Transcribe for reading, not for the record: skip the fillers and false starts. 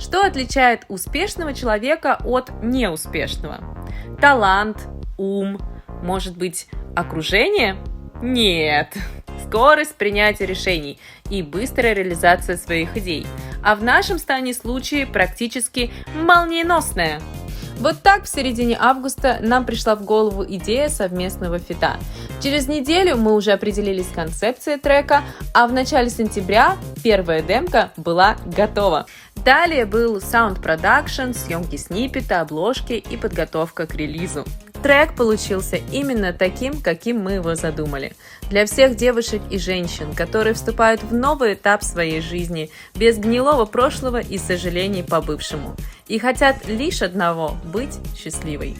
Что отличает успешного человека от неуспешного? Талант, ум, может быть, окружение? Нет. Скорость принятия решений и быстрая реализация своих идей. А в нашем с Таней случае практически молниеносная. Вот так в середине августа нам пришла в голову идея совместного фита. Через неделю мы уже определились с концепцией трека, а в начале сентября первая демка была готова. Далее был саунд-продакшн, съемки сниппета, обложки и подготовка к релизу. Трек получился именно таким, каким мы его задумали. Для всех девушек и женщин, которые вступают в новый этап своей жизни, без гнилого прошлого и сожалений по бывшему, и хотят лишь одного – быть счастливой.